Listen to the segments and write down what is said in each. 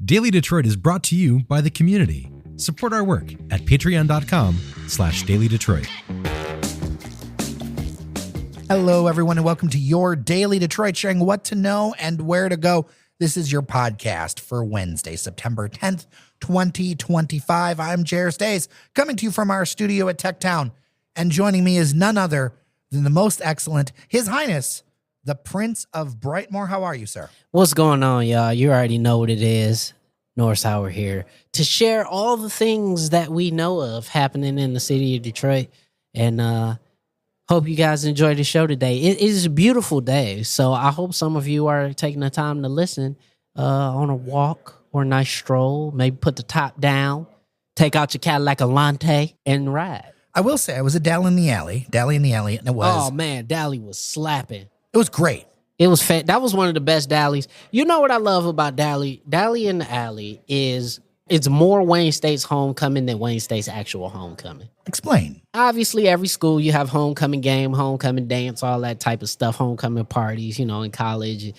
Daily Detroit is brought to you by the community. Support our work at patreon.com/dailydetroit. Hello, everyone, and welcome to your Daily Detroit, sharing what to know and where to go. This is your podcast for Wednesday, September 10th, 2025. I'm Jer Stays, coming to you from our studio at Tech Town, and joining me is none other than the most excellent, His Highness, the Prince of Brightmoor. How are you, sir? What's going on, y'all? You already know what it is. Norris Howard here to share all the things that we know of happening in the city of Detroit. And hope you guys enjoy the show today. It is a beautiful day, so I hope some of you are taking the time to listen on a walk or a nice stroll. Maybe put the top down, take out your Cadillac Alante, and ride. I will say I was at Dally in the Alley, and it was... Oh, man, Dally was slapping. It was great. It was that was one of the best Dallies. You know what I love about Dally? Dally in the Alley is it's more Wayne State's homecoming than Wayne State's actual homecoming. Explain. Obviously, every school you have homecoming game, homecoming dance, all that type of stuff, homecoming parties, in college.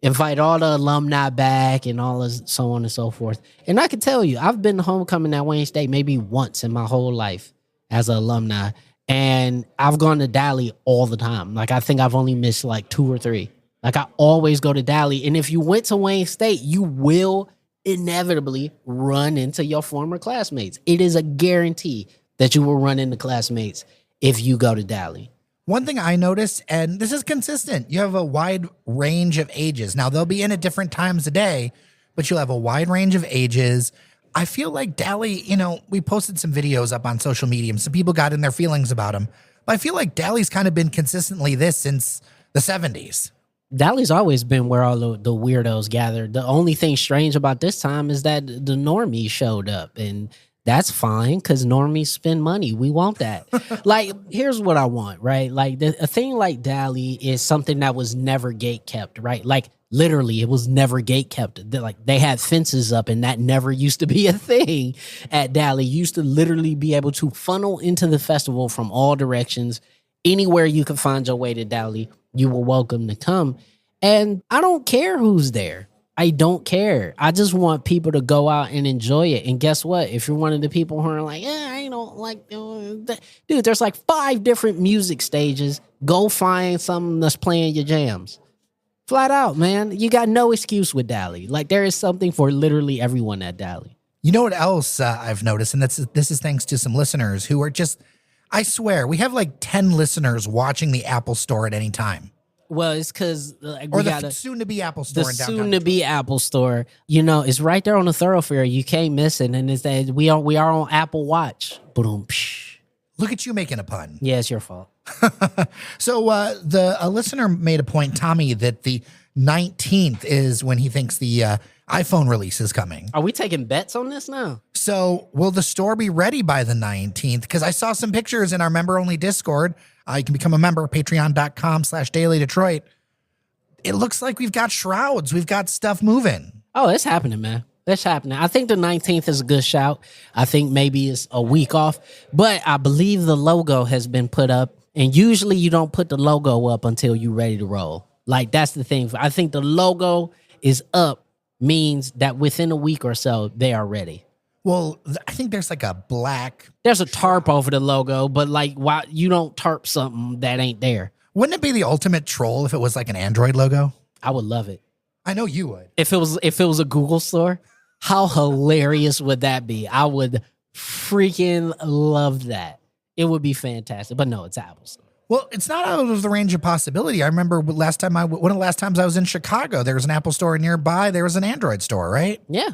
Invite all the alumni back and all this, so on and so forth. And I can tell you, I've been to homecoming at Wayne State maybe once in my whole life as an alumni. And I've gone to Dally all the time. Like, I think I've only missed like 2 or 3. Like, I always go to Dally. And if you went to Wayne State, you will inevitably run into your former classmates. It is a guarantee that you will run into classmates if you go to Dally. One thing I noticed, and this is consistent, you have a wide range of ages. Now, they'll be in at different times a day, but you'll have a wide range of ages. I feel like Dally, we posted some videos up on social media. Some people got in their feelings about them. But I feel like Dally's kind of been consistently this since the 70s. Dally's always been where all the weirdos gathered. The only thing strange about this time is that the normies showed up. And that's fine because normies spend money. We want that. Like, here's what I want, right? Like, a thing like Dally is something that was never gate kept, right? Like, literally, it was never gate kept. They had fences up, and that never used to be a thing at Dally. You used to literally be able to funnel into the festival from all directions. Anywhere you can find your way to Dally, you were welcome to come. And I don't care who's there. I don't care. I just want people to go out and enjoy it. And guess what? If you're one of the people who are like, I don't like that. Dude, there's like 5 different music stages. Go find something that's playing your jams. Flat out, man. You got no excuse with Dally. Like, there is something for literally everyone at Dally. You know what else I've noticed? And this is thanks to some listeners who are just, I swear, we have like 10 listeners watching the Apple Store at any time. Well, it's because or the soon-to-be Apple Store in downtown. The soon-to-be Apple Store, it's right there on the thoroughfare. You can't miss it, and it's that we are on Apple Watch. Boom, psh. Look at you making a pun. Yeah, it's your fault. So a listener made a point, Tommy, that the 19th is when he thinks the iPhone release is coming. Are we taking bets on this now? So will the store be ready by the 19th? Because I saw some pictures in our member-only Discord. You can become a member at patreon.com/dailydetroit. It looks like we've got shrouds. We've got stuff moving. Oh, it's happening, man. It's happening. I think the 19th is a good shout. I think maybe it's a week off. But I believe the logo has been put up. And usually you don't put the logo up until you're ready to roll. Like, that's the thing. I think the logo is up means that within a week or so, they are ready. Well, I think there's like a black... There's a tarp over the logo, but like, why you don't tarp something that ain't there? Wouldn't it be the ultimate troll if it was like an Android logo? I would love it. I know you would. If it was a Google store, how hilarious would that be? I would freaking love that. It would be fantastic. But no, it's Apple Store. Well, it's not out of the range of possibility. I remember one of the last times I was in Chicago, there was an Apple Store nearby. There was an Android store, right? Yeah.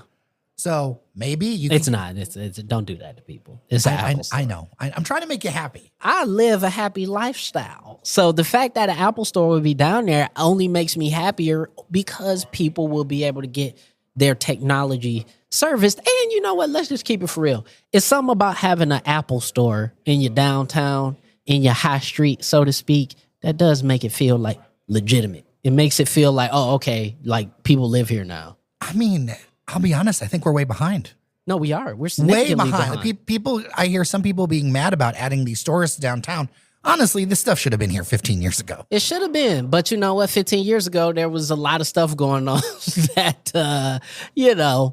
So maybe you can... It's not. It's don't do that to people. It's Apple Store. I know. I'm trying to make you happy. I live a happy lifestyle. So the fact that an Apple Store would be down there only makes me happier because people will be able to get their technology serviced. And you know what? Let's just keep it for real. It's something about having an Apple Store in your downtown, in your high street, so to speak, that does make it feel like legitimate. It makes it feel like, oh, okay, like people live here now. I mean... I'll be honest. I think we're way behind. No, we are. We're way behind. People. I hear some people being mad about adding these stores downtown. Honestly, this stuff should have been here 15 years ago. It should have been, but you know what? 15 years ago, there was a lot of stuff going on that,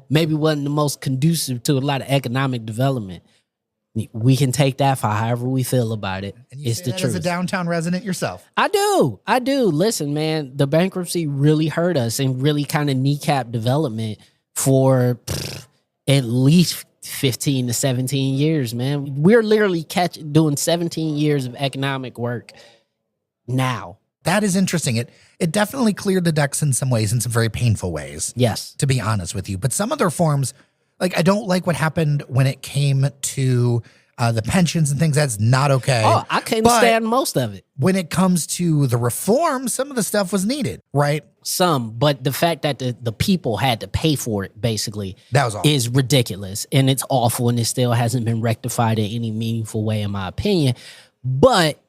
maybe wasn't the most conducive to a lot of economic development. We can take that for however we feel about it. And you it's say the that truth. as a downtown resident yourself. I do. Listen, man, the bankruptcy really hurt us and really kind of kneecapped development for at least 15 to 17 years, man. We're literally doing 17 years of economic work now. That is interesting. It definitely cleared the decks in some ways, in some very painful ways. Yes. To be honest with you. But some of the reforms, like I don't like what happened when it came to the pensions and things. That's not okay. Oh, I couldn't stand most of it. When it comes to the reform, some of the stuff was needed, right? But the fact that the people had to pay for it, basically, that was awful. Is ridiculous. And it's awful, and it still hasn't been rectified in any meaningful way, in my opinion. But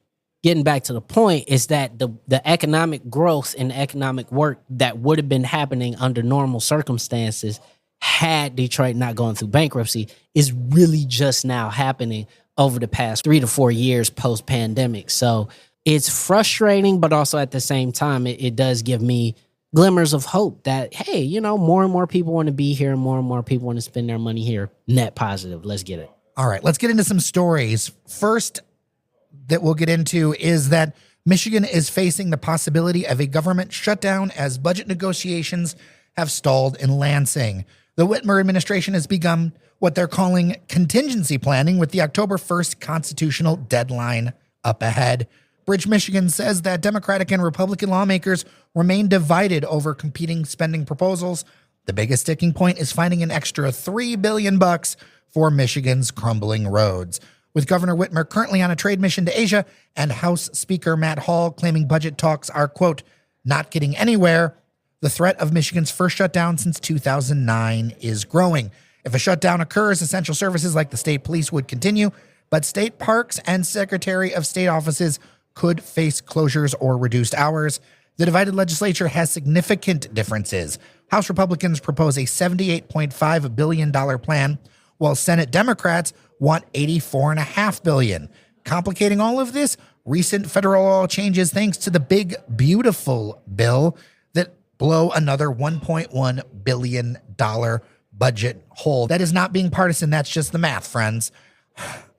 getting back to the point is that the economic growth and the economic work that would have been happening under normal circumstances had Detroit not gone through bankruptcy is really just now happening over the past 3 to 4 years post-pandemic. So it's frustrating, but also at the same time, it does give me glimmers of hope that, hey, more and more people want to be here and more people want to spend their money here. Net positive. Let's get it. All right, let's get into some stories. First that we'll get into is that Michigan is facing the possibility of a government shutdown as budget negotiations have stalled in Lansing. The Whitmer administration has begun what they're calling contingency planning with the October 1st constitutional deadline up ahead. Bridge, Michigan says that Democratic and Republican lawmakers remain divided over competing spending proposals. The biggest sticking point is finding an extra $3 billion for Michigan's crumbling roads. With Governor Whitmer currently on a trade mission to Asia and House Speaker Matt Hall claiming budget talks are, quote, not getting anywhere, the threat of Michigan's first shutdown since 2009 is growing. If a shutdown occurs, essential services like the state police would continue, but state parks and Secretary of State offices could face closures or reduced hours. The divided legislature has significant differences. House Republicans propose a $78.5 billion plan, while Senate Democrats want $84.5 billion. Complicating all of this, recent federal law changes thanks to the big, beautiful bill that blow another $1.1 billion budget hole. That is not being partisan. That's just the math, friends.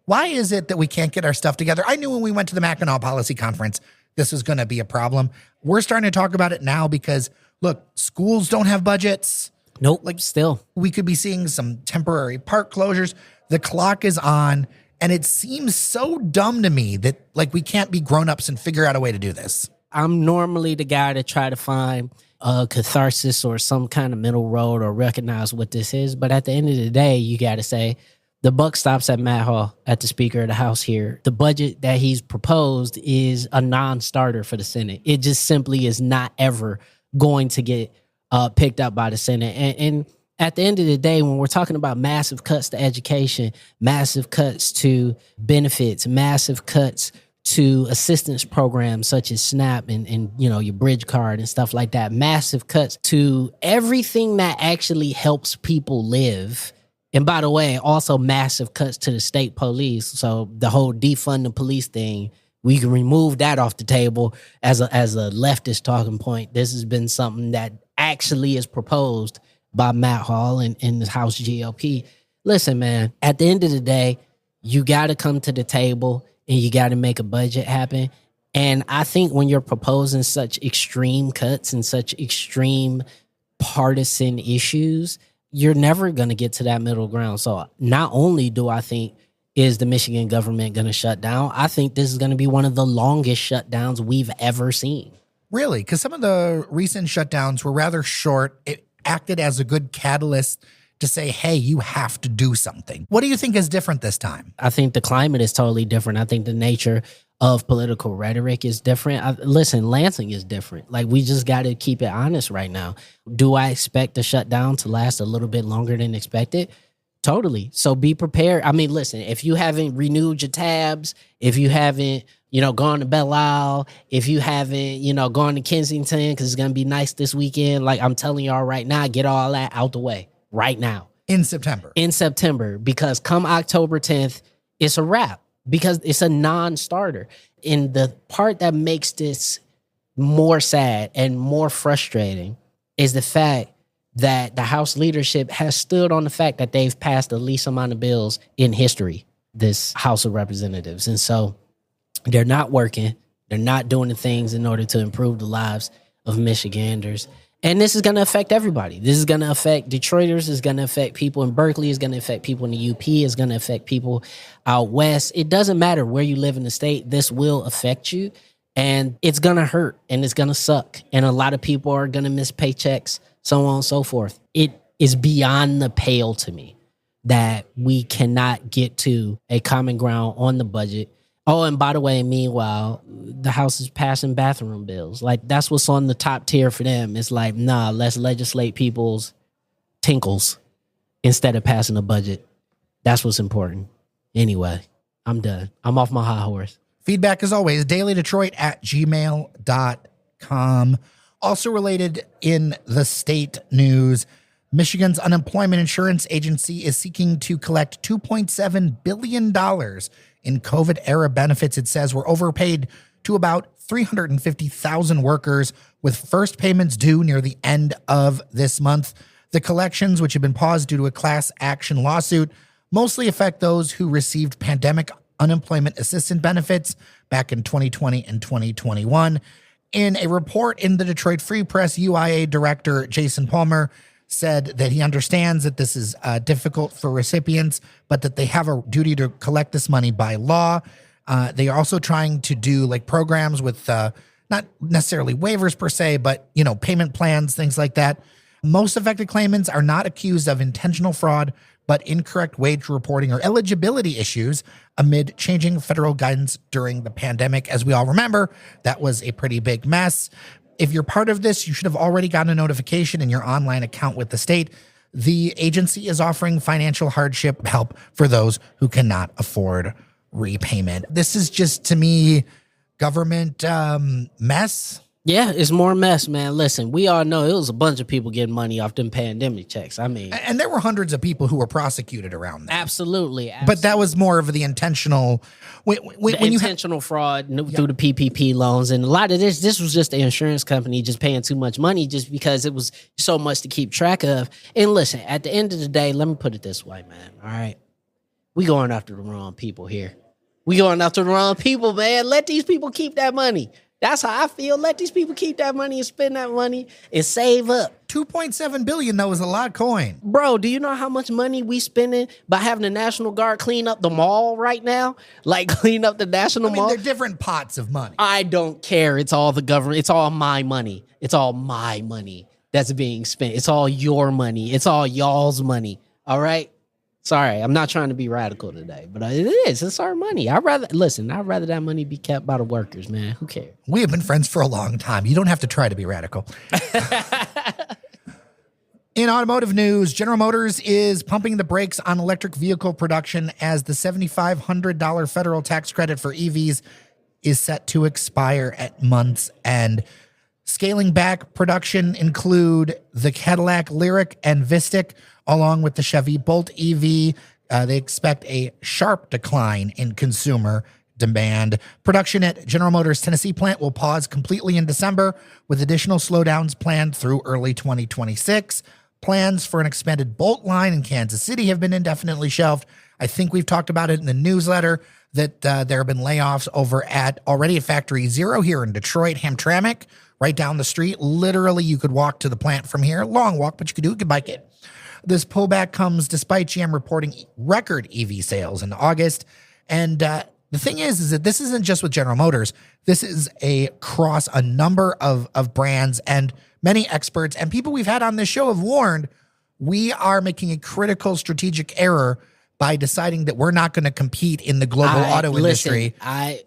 Why is it that we can't get our stuff together? I knew when we went to the Mackinac Policy Conference, this was going to be a problem. We're starting to talk about it now because, look, schools don't have budgets. Nope, still. We could be seeing some temporary park closures. The clock is on, and it seems so dumb to me that, we can't be grown-ups and figure out a way to do this. I'm normally the guy to try to find a catharsis or some kind of middle road or recognize what this is. But at the end of the day, you got to say the buck stops at Matt Hall, at the Speaker of the House here. The budget that he's proposed is a non-starter for the Senate. It just simply is not ever going to get picked up by the Senate. And at the end of the day, when we're talking about massive cuts to education, massive cuts to benefits, massive cuts to assistance programs such as SNAP and your bridge card and stuff like that, massive cuts to everything that actually helps people live. And by the way, also massive cuts to the state police. So the whole defund the police thing, we can remove that off the table as a leftist talking point. This has been something that actually is proposed by Matt Hall and the House GOP. Listen, man, at the end of the day, you got to come to the table and you got to make a budget happen. And I think when you're proposing such extreme cuts and such extreme partisan issues, you're never going to get to that middle ground. So not only do I think is the Michigan government going to shut down, I think this is going to be one of the longest shutdowns we've ever seen. Really? Because some of the recent shutdowns were rather short. It acted as a good catalyst to say, hey, you have to do something. What do you think is different this time? I think the climate is totally different. I think the nature of political rhetoric is different. Listen, Lansing is different. We just got to keep it honest right now. Do I expect the shutdown to last a little bit longer than expected? Totally. So be prepared. I mean, listen, if you haven't renewed your tabs, if you haven't, gone to Belle Isle, if you haven't, gone to Kensington, because it's going to be nice this weekend, I'm telling y'all right now, get all that out the way right now. In September, because come October 10th, it's a wrap. because it's a non-starter. And the part that makes this more sad and more frustrating is the fact that the House leadership has stood on the fact that they've passed the least amount of bills in history, this House of Representatives. And so they're not working. They're not doing the things in order to improve the lives of Michiganders. And this is going to affect everybody. This is going to affect Detroiters. It's going to affect people in Berkeley. It's going to affect people in the UP. It's going to affect people out west. It doesn't matter where you live in the state. This will affect you. And it's going to hurt. And it's going to suck. And a lot of people are going to miss paychecks, so on and so forth. It is beyond the pale to me that we cannot get to a common ground on the budget. Oh, and by the way, meanwhile, the House is passing bathroom bills. Like, that's what's on the top tier for them. It's like, nah, let's legislate people's tinkles instead of passing a budget. That's what's important. Anyway, I'm done. I'm off my high horse. Feedback, as always, dailydetroit@gmail.com. Also related in the state news, Michigan's Unemployment Insurance Agency is seeking to collect $2.7 billion in COVID-era benefits. It says were overpaid to about 350,000 workers, with first payments due near the end of this month. The collections, which have been paused due to a class action lawsuit, mostly affect those who received pandemic unemployment assistance benefits back in 2020 and 2021. In a report in the Detroit Free Press, UIA Director Jason Palmer said that he understands that this is difficult for recipients, but that they have a duty to collect this money by law. They are also trying to do like programs with not necessarily waivers per se, but, you know, payment plans, things like that. Most affected claimants are not accused of intentional fraud, but incorrect wage reporting or eligibility issues amid changing federal guidance during the pandemic. As we all remember, that was a pretty big mess. If you're part of this, you should have already gotten a notification in your online account with the state. The agency is offering financial hardship help for those who cannot afford repayment. This is just, to me, government mess. Yeah, it's more mess, man. Listen, we all know it was a bunch of people getting money off them pandemic checks. I mean, and there were hundreds of people who were prosecuted around that. Absolutely. But that was more of the intentional, intentional fraud through the PPP loans. And a lot of this was just the insurance company just paying too much money just because it was so much to keep track of. And listen, at the end of the day, let me put it this way, man. All right. We going after the wrong people here. We going after the wrong people, man. Let these people keep that money. That's how I feel. Let these people keep that money and spend that money and save up. $2.7 billion, though, is a lot of coin. Bro, do you know how much money we spending by having the National Guard clean up the mall right now? Like, clean up the National Mall? They're different pots of money. I don't care. It's all the government. It's all my money. It's all my money that's being spent. It's all your money. It's all y'all's money. All right? Sorry, I'm not trying to be radical today, but it is. It's our money. I'd rather that money be kept by the workers, man. Who cares? We have been friends for a long time. You don't have to try to be radical. In automotive news, General Motors is pumping the brakes on electric vehicle production as the $7,500 federal tax credit for EVs is set to expire at month's end. Scaling back production include the Cadillac Lyriq and Vistic, along with the Chevy Bolt EV. They expect a sharp decline in consumer demand. Production at General Motors' Tennessee plant will pause completely in December, with additional slowdowns planned through early 2026. Plans for an expanded Bolt line in Kansas City have been indefinitely shelved. I think we've talked about it in the newsletter that there have been layoffs over at Factory Zero here in Detroit, Hamtramck, right down the street. Literally, you could walk to the plant from here. Long walk, but you could bike it. This pullback comes despite GM reporting record EV sales in August. And the thing is that this isn't just with General Motors. This is across a number of brands, and many experts and people we've had on this show have warned we are making a critical strategic error by deciding that we're not going to compete in the global auto industry.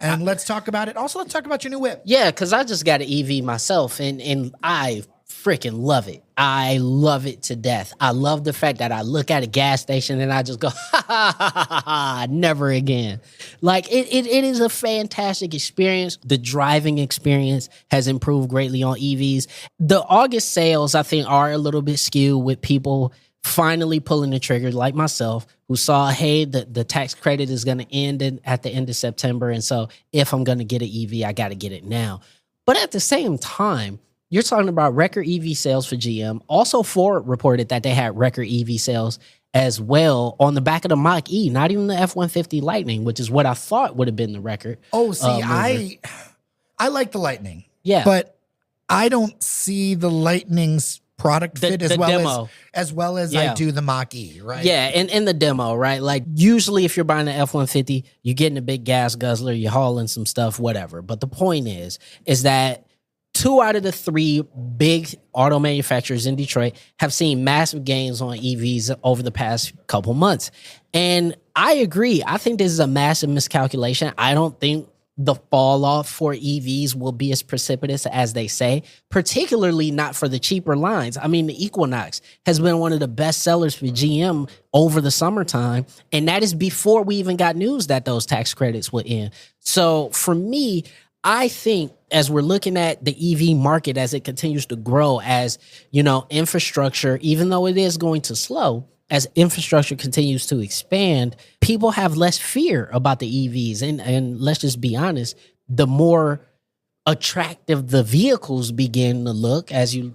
Let's talk about it. Also, let's talk about your new whip. Yeah, because I just got an EV myself, and I freaking love it. I love it to death. I love the fact that I look at a gas station and I just go, ha, ha, ha, ha, ha, never again. Like, it is a fantastic experience. The driving experience has improved greatly on EVs. The August sales, I think, are a little bit skewed with people finally pulling the trigger, like myself, who saw, hey, the tax credit is going to end at the end of September. And so if I'm going to get an EV, I got to get it now. But at the same time, you're talking about record EV sales for GM. Also, Ford reported that they had record EV sales as well on the back of the Mach-E, not even the F-150 Lightning, which is what I thought would have been the record. Oh, see, I like the Lightning. Yeah. But I don't see the Lightning's product fit as well as I do the Mach-E, right? Yeah, and in the demo, right? Like usually if you're buying an F-150, you're getting a big gas guzzler, you're hauling some stuff, whatever. But the point is that 2 out of the 3 big auto manufacturers in Detroit have seen massive gains on EVs over the past couple months. And I agree. I think this is a massive miscalculation. I don't think the fall off for EVs will be as precipitous as they say, particularly not for the cheaper lines. I mean, the Equinox has been one of the best sellers for GM over the summertime, and that is before we even got news that those tax credits would end. So for me, I think as we're looking at the EV market as it continues to grow, as infrastructure, even though it is going to slow, as infrastructure continues to expand, people have less fear about the EVs. And let's just be honest, the more attractive the vehicles begin to look, as you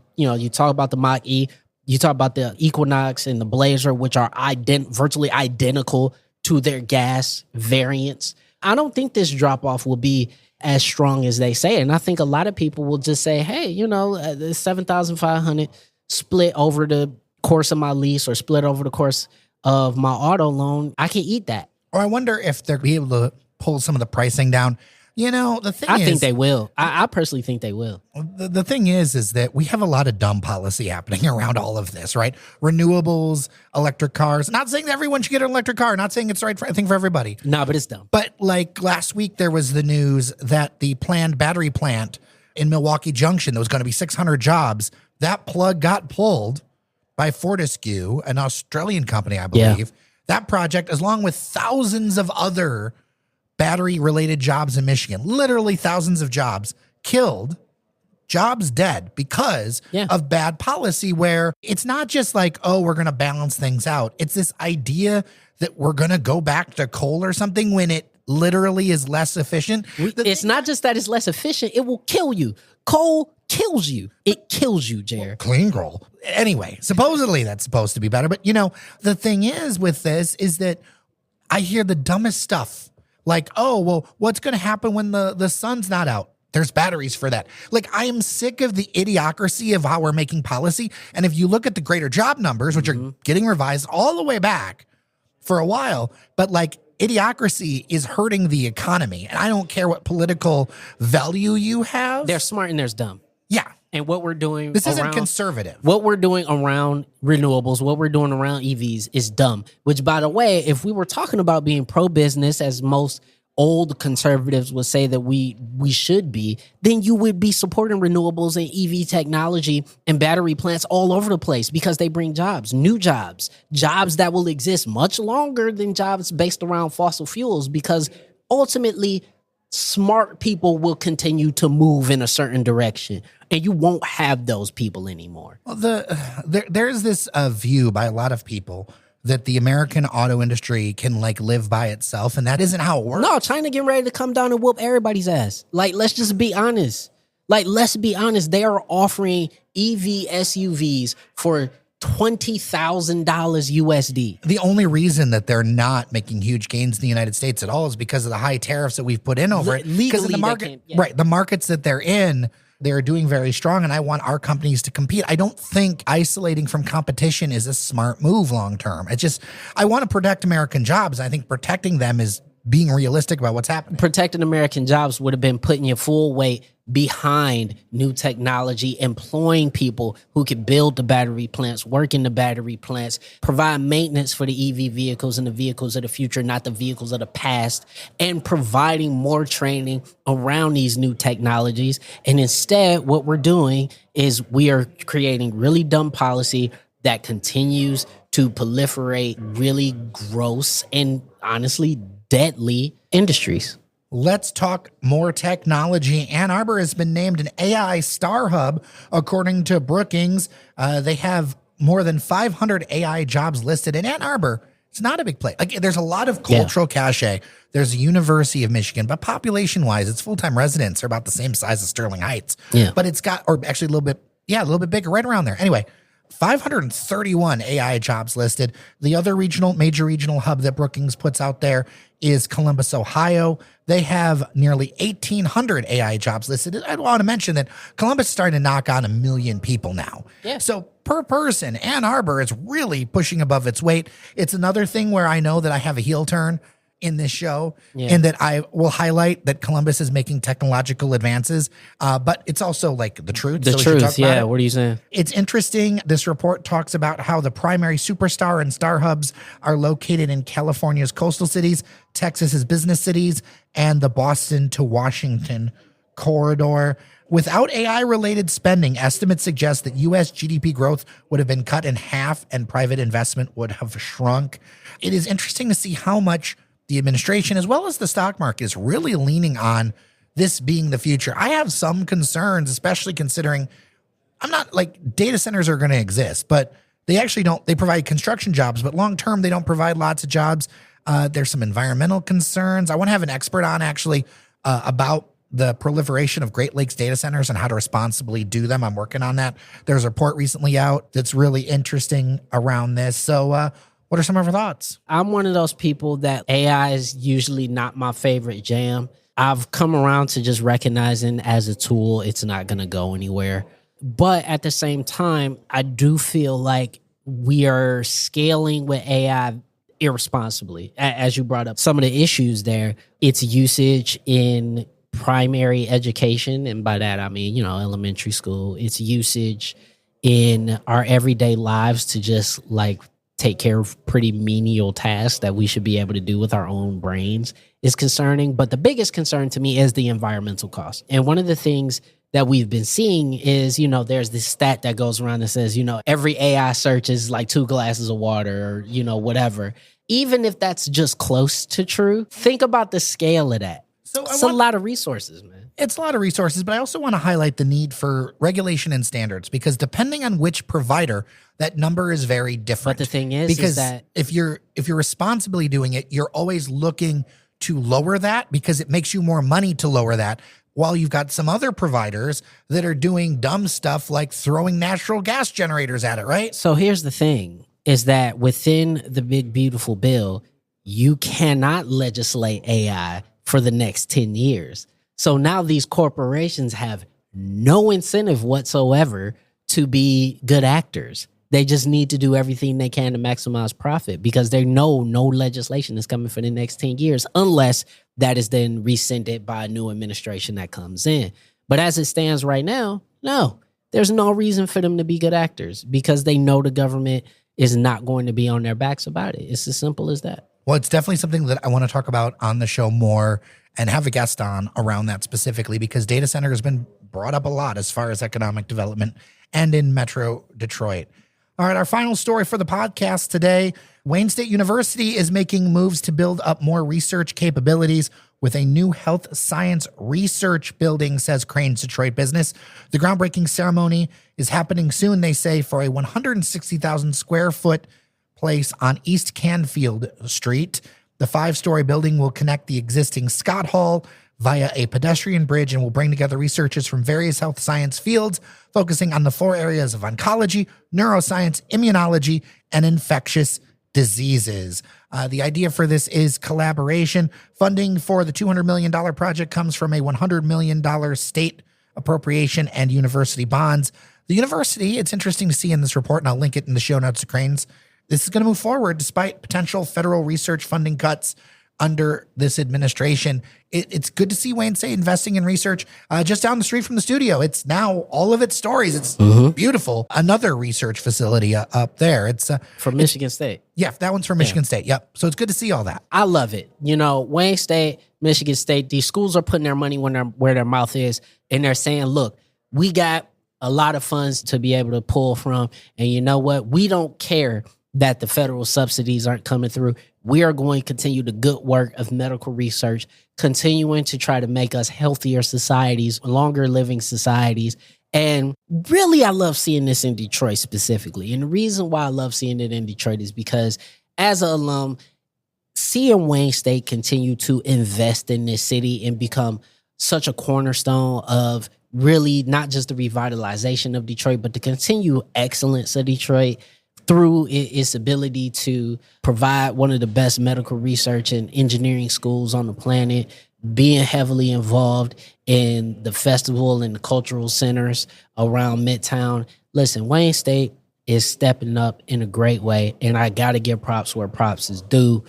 talk about the Mach-E, you talk about the Equinox and the Blazer, which are virtually identical to their gas variants. I don't think this drop off will be as strong as they say. And I think a lot of people will just say, hey, the $7,500 split over the course of my lease or split over the course of my auto loan, I can eat that. Or I wonder if they'll be able to pull some of the pricing down. The thing I think they will. I personally think they will. The thing is that we have a lot of dumb policy happening around all of this, right? Renewables, electric cars. Not saying that everyone should get an electric car. Not saying it's the right thing for everybody. No, but it's dumb. But like last week, there was the news that the planned battery plant in Milwaukee Junction, there was going to be 600 jobs. That plug got pulled by Fortescue, an Australian company, I believe. Yeah. That project, along with thousands of other battery-related jobs in Michigan, literally thousands of jobs, killed, jobs dead because of bad policy, where it's not just like, oh, we're going to balance things out. It's this idea that we're going to go back to coal or something when it literally is less efficient. It's not just that it's less efficient, it will kill you. Coal kills you. It kills you, Jared. Clean coal. Anyway, supposedly that's supposed to be better. But, the thing is with this is that I hear the dumbest stuff. Like, oh, well, what's going to happen when the sun's not out? There's batteries for that. Like, I am sick of the idiocracy of how we're making policy. And if you look at the greater job numbers, which are getting revised all the way back for a while, but like idiocracy is hurting the economy. And I don't care what political value you have. There's smart and there's dumb. Yeah. And what we're doing isn't conservative. What we're doing around renewables, what we're doing around EVs is dumb. Which, by the way, if we were talking about being pro-business, as most old conservatives would say that we should be, then you would be supporting renewables and EV technology and battery plants all over the place, because they bring jobs, new jobs that will exist much longer than jobs based around fossil fuels, because ultimately smart people will continue to move in a certain direction, and you won't have those people anymore. Well, there's this view by a lot of people that the American auto industry can live by itself, and that isn't how it works. No, China getting ready to come down and whoop everybody's ass. Let's just be honest. Let's be honest. They are offering EV SUVs for $20,000 USD. The only reason that they're not making huge gains in the United States at all is because of the high tariffs that we've put in over it. Because in the market, right, the markets that they're in, they're doing very strong, and I want our companies to compete. I don't think isolating from competition is a smart move long term. It's just, I want to protect American jobs. I think protecting them is being realistic about what's happening. Protecting American jobs would have been putting your full weight behind new technology, employing people who could build the battery plants, work in the battery plants, provide maintenance for the EV vehicles and the vehicles of the future, not the vehicles of the past, and providing more training around these new technologies. And instead, what we're doing is we are creating really dumb policy that continues to proliferate really gross and honestly deadly industries. Let's talk more technology. Ann Arbor has been named an AI Star Hub, according to Brookings. They have more than 500 AI jobs listed in Ann Arbor. It's not a big place. Like, there's a lot of cultural cachet. There's a University of Michigan, but population-wise, its full-time residents are about the same size as Sterling Heights. Yeah. But it's got, or actually a little bit bigger, right around there. Anyway, 531 AI jobs listed. The other major regional hub that Brookings puts out there is Columbus, Ohio. They have nearly 1,800 AI jobs listed. I want to mention that Columbus is starting to knock on 1 million people now. Yeah. So per person, Ann Arbor is really pushing above its weight. It's another thing where I know that I have a heel turn in this show, and that I will highlight that Columbus is making technological advances, but it's also like the truth. The truth, yeah. What are you saying? It's interesting. This report talks about how the primary superstar and star hubs are located in California's coastal cities, Texas's business cities, and the Boston to Washington corridor. Without AI-related spending, estimates suggest that U.S. GDP growth would have been cut in half and private investment would have shrunk. It is interesting to see how much the administration, as well as the stock market, is really leaning on this being the future. I have some concerns, especially considering I'm not like data centers are going to exist, but they actually don't. They provide construction jobs, but long term, they don't provide lots of jobs. There's some environmental concerns. I want to have an expert on actually about the proliferation of Great Lakes data centers and how to responsibly do them. I'm working on that. There's a report recently out that's really interesting around this. So, what are some of our thoughts? I'm one of those people that AI is usually not my favorite jam. I've come around to just recognizing as a tool, it's not going to go anywhere. But at the same time, I do feel like we are scaling with AI irresponsibly. As you brought up some of the issues there, its usage in primary education. And by that, I mean, elementary school, its usage in our everyday lives to just like take care of pretty menial tasks that we should be able to do with our own brains is concerning. But the biggest concern to me is the environmental cost. And one of the things that we've been seeing is, there's this stat that goes around that says, every AI search is like 2 glasses of water or, whatever. Even if that's just close to true, think about the scale of that. So it's a lot of resources, man. It's a lot of resources, but I also want to highlight the need for regulation and standards because depending on which provider, that number is very different. But the thing is that if you're responsibly doing it, you're always looking to lower that because it makes you more money to lower that. While you've got some other providers that are doing dumb stuff like throwing natural gas generators at it, right? So here's the thing, is that within the big, beautiful bill, you cannot legislate AI for the next 10 years. So now these corporations have no incentive whatsoever to be good actors. They just need to do everything they can to maximize profit because they know no legislation is coming for the next 10 years unless that is then rescinded by a new administration that comes in. But as it stands right now, no, there's no reason for them to be good actors because they know the government is not going to be on their backs about it. It's as simple as that. Well, it's definitely something that I want to talk about on the show more and have a guest on around that specifically because data center has been brought up a lot as far as economic development and in Metro Detroit. All right, our final story for the podcast today. Wayne State University is making moves to build up more research capabilities with a new health science research building, says Crane's Detroit Business. The groundbreaking ceremony is happening soon, they say, for a 160,000 square foot place on East Canfield Street. The 5-story building will connect the existing Scott Hall via a pedestrian bridge and will bring together researchers from various health science fields, focusing on the 4 areas of oncology, neuroscience, immunology, and infectious diseases. The idea for this is collaboration. Funding for the $200 million project comes from a $100 million state appropriation and university bonds. The university, it's interesting to see in this report, and I'll link it in the show notes to Crane's, this is going to move forward despite potential federal research funding cuts under this administration. It's good to see Wayne State investing in research just down the street from the studio. It's now all of its stories. It's beautiful. Another research facility up there. It's from Michigan State. Yeah, that one's from Michigan State. Yep. So it's good to see all that. I love it. Wayne State, Michigan State, these schools are putting their money where their mouth is, and they're saying, look, we got a lot of funds to be able to pull from, and you know what? We don't care that the federal subsidies aren't coming through. We are going to continue the good work of medical research, continuing to try to make us healthier societies, longer living societies. And really, I love seeing this in Detroit specifically. And the reason why I love seeing it in Detroit is because as an alum, seeing Wayne State continue to invest in this city and become such a cornerstone of really not just the revitalization of Detroit, but the continued excellence of Detroit through its ability to provide one of the best medical research and engineering schools on the planet, being heavily involved in the festival and the cultural centers around Midtown. Listen, Wayne State is stepping up in a great way, and I got to give props where props is due.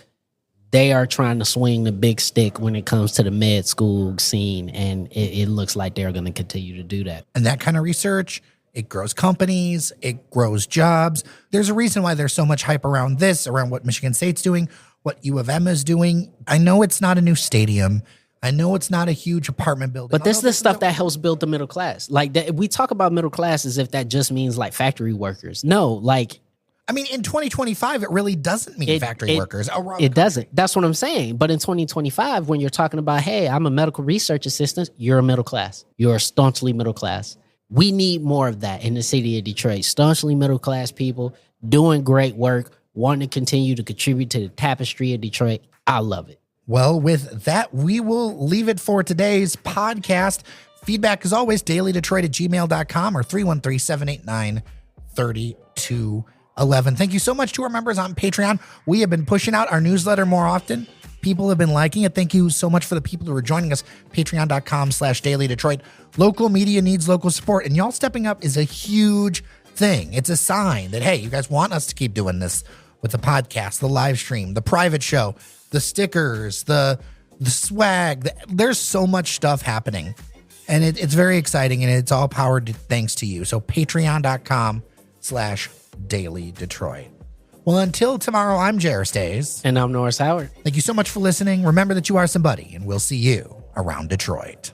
They are trying to swing the big stick when it comes to the med school scene, and it looks like they're going to continue to do that. And that kind of research, it grows companies, it grows jobs. There's a reason why there's so much hype around this, around what Michigan State's doing, what U of M is doing. I know it's not a new stadium. I know it's not a huge apartment building. But this is the stuff that helps build the middle class. Like, we talk about middle class as if that just means like factory workers. No, like... I mean, in 2025, it really doesn't mean factory workers. It doesn't. That's what I'm saying. But in 2025, when you're talking about, hey, I'm a medical research assistant, you're a middle class. You're staunchly middle class. We need more of that in the city of Detroit. Staunchly middle class people doing great work, wanting to continue to contribute to the tapestry of Detroit. I love it. Well, with that, we will leave it for today's podcast. Feedback, as always, dailydetroit@gmail.com or 313-789-3211. Thank you so much to our members on Patreon. We have been pushing out our newsletter more often. People have been liking it. Thank you so much for the people who are joining us. Patreon.com/dailydetroit. Local media needs local support, and y'all stepping up is a huge thing. It's a sign that, hey, you guys want us to keep doing this with the podcast, the live stream, the private show, the stickers, the swag. There's so much stuff happening, and it's very exciting, and it's all powered thanks to you. So patreon.com/Daily Detroit. Well, until tomorrow, I'm Jair Stays. And I'm Norris Howard. Thank you so much for listening. Remember that you are somebody, and we'll see you around Detroit.